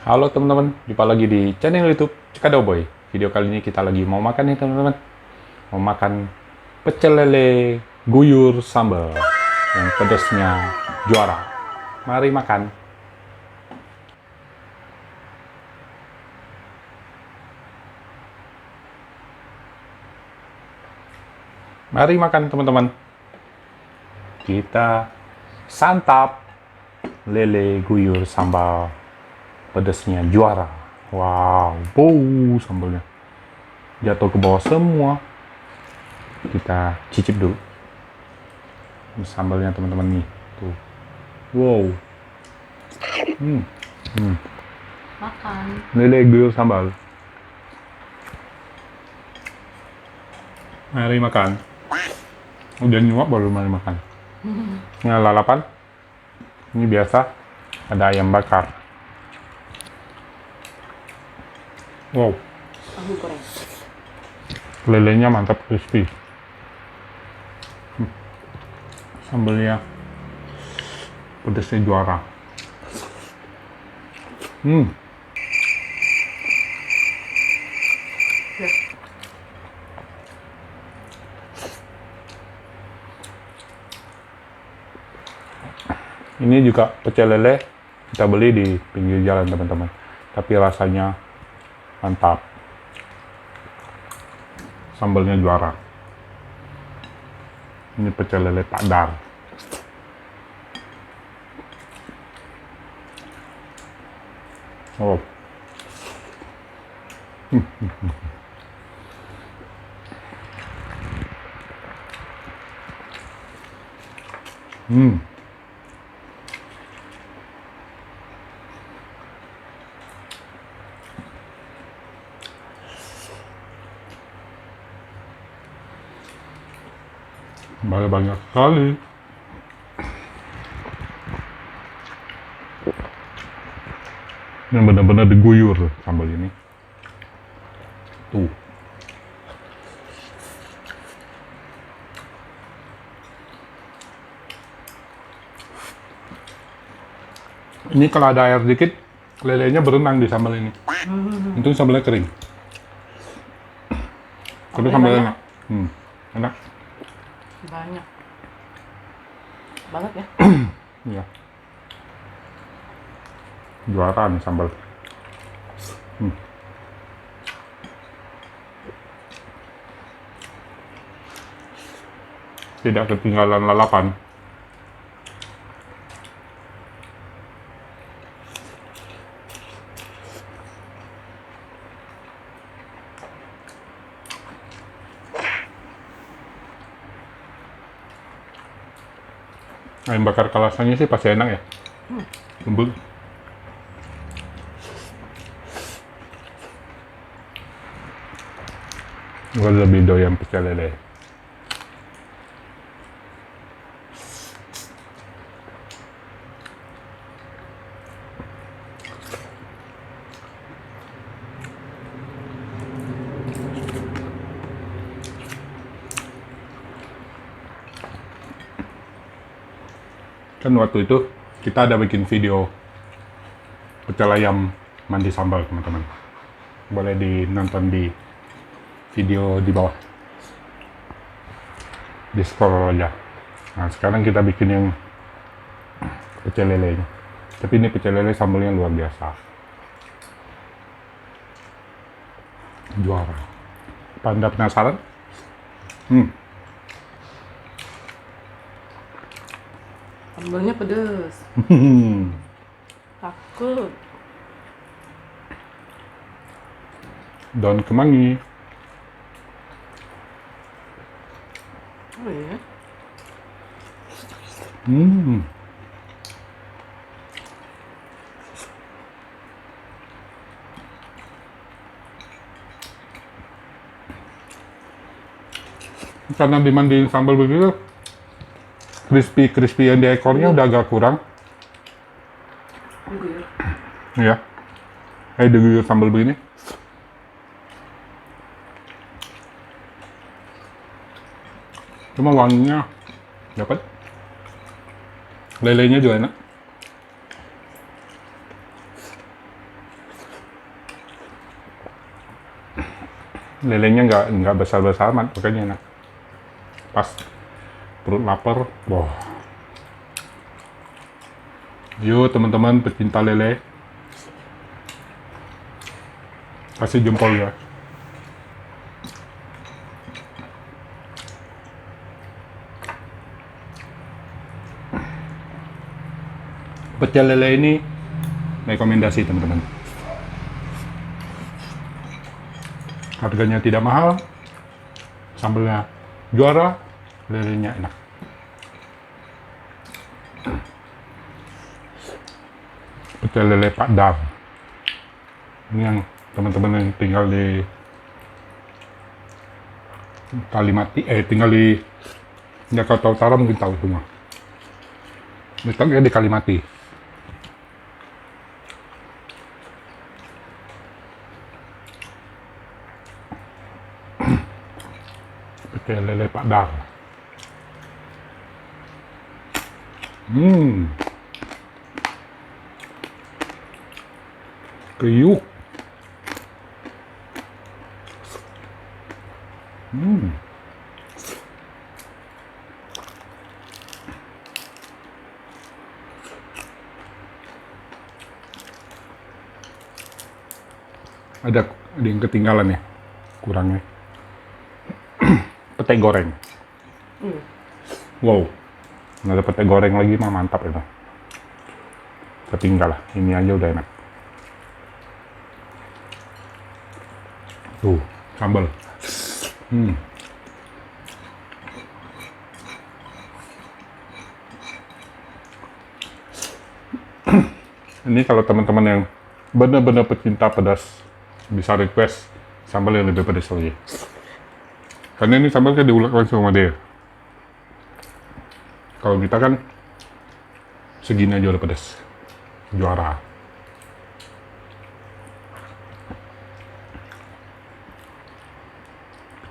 Halo teman-teman, jumpa lagi di channel YouTube Cekadoboy. Video kali ini kita lagi mau makan nih teman-teman. Mau makan pecel lele guyur sambal yang pedasnya juara. Mari makan. Mari makan teman-teman. Kita santap lele guyur sambal pedasnya juara. Wow, bau sambalnya jatuh ke bawah semua. Kita cicip dulu sambalnya teman-teman nih. Tuh. Wow. Makan. Lele guyur sambal. Mari makan. Udah nyuap baru mari makan. Ini lalapan. Ini biasa. Ada ayam bakar. Wow. Tahu goreng. Lelenya mantap, crispy. Sambalnya pedasnya juara. Ya. Ini juga pecel lele kita beli di pinggir jalan teman-teman. Tapi rasanya mantap. Sambalnya juara. Ini pecel lele Pak Dar. Oh. Banyak sekali. Ini benar-benar diguyur sambal ini. Tuh. Ini kalau ada air dikit, lelenya berenang di sambal ini. Untung sambalnya kering. Tapi sambalnya enak. Enak. Banyak. Banget ya. Iya. Juara nih sambal. Tidak ketinggalan lalapan. Ayam bakar kalasannya sih pasti enak ya. Lembut. Gue lebih doyan pecel lele. Kan waktu itu kita ada bikin video pecel ayam mandi sambal teman-teman. Boleh dinonton di video di bawah. Di scroll aja. Nah sekarang kita bikin yang pecel lelenya. Tapi ini pecel lele sambalnya luar biasa. Juara. Anda penasaran? Sambalnya pedes. Takut. Daun kemangi. Oh iya. Karena dimandiin sambal begitu, crispy yang di ekornya udah agak kurang. Guyur. Ya. Diguyur sambal begini. Cuma wanginya dapat. Lelenya juga enak. lelenya nggak besar-besar amat, makanya enak. Pas perut lapar, wah. Yuk teman-teman pecinta lele, kasih jempol ya. Pecel lele ini rekomendasi teman-teman. Harganya tidak mahal, sambelnya juara, lelenya enak. Pecel lele Pak Dar. Ini yang teman-teman yang tinggal di Kalimati, tinggal di Jakarta Utara mungkin tahu semua. Letaknya di Kalimati. Pecel lele Pak Dar. Kriuk. Ada yang ketinggalan ya, kurangnya. Pete goreng. Wow, nggak ada pete goreng lagi mah mantap itu. Ketinggalan, ini aja udah enak. Tuh, sambal. Ini kalau teman-teman yang benar-benar pecinta pedas bisa request sambal yang lebih pedas lagi. Karena ini sambal kan diulek langsung sama dia. Kalau kita kan segini aja udah pedas. Juara.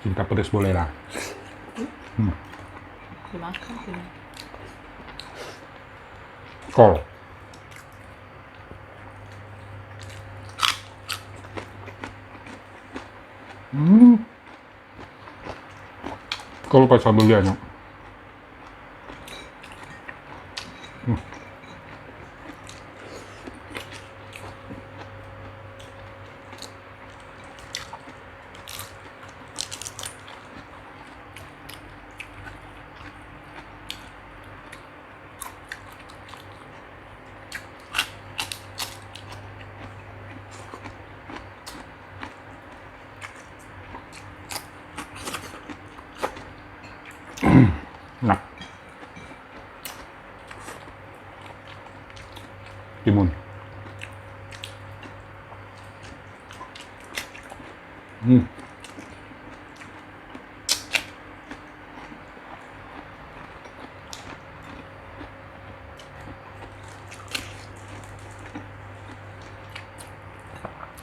Cinta pedas boleh lah. Dimakan sih. Kol. Kalau pas sambelnya enak. Nah, timun.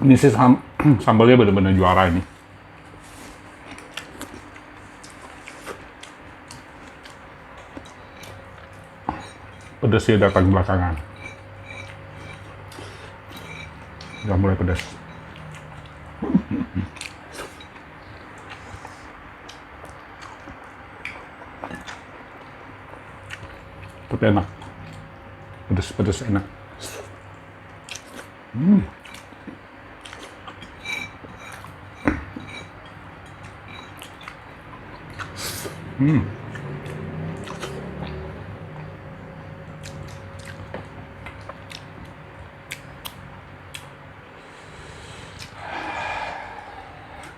Ini sih sambalnya benar-benar juara ini. Pedasnya datang belakangan. Udah mulai pedas. Tapi enak. Pedas-pedas enak.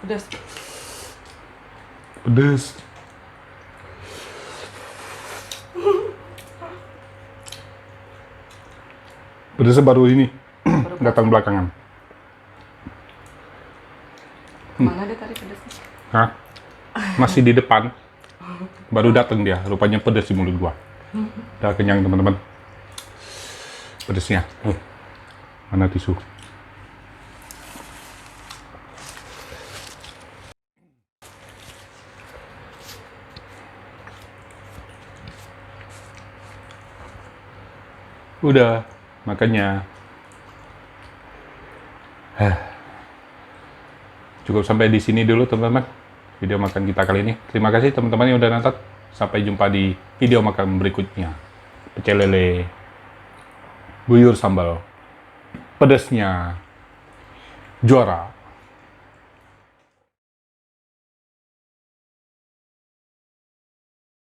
Pedas. Pedas. Pedasnya baru ini. Datang belakangan. Mana dia tadi pedasnya? Hah? Masih di depan. Baru datang dia. Rupanya pedas di mulut gua. Udah kenyang teman-teman. Pedasnya. Mana tisu? Udah, makanya Cukup sampai di sini dulu teman-teman video makan kita kali ini. Terima kasih teman-teman yang udah nonton. Sampai jumpa di video makan berikutnya. Pecel lele guyur sambal pedasnya juara.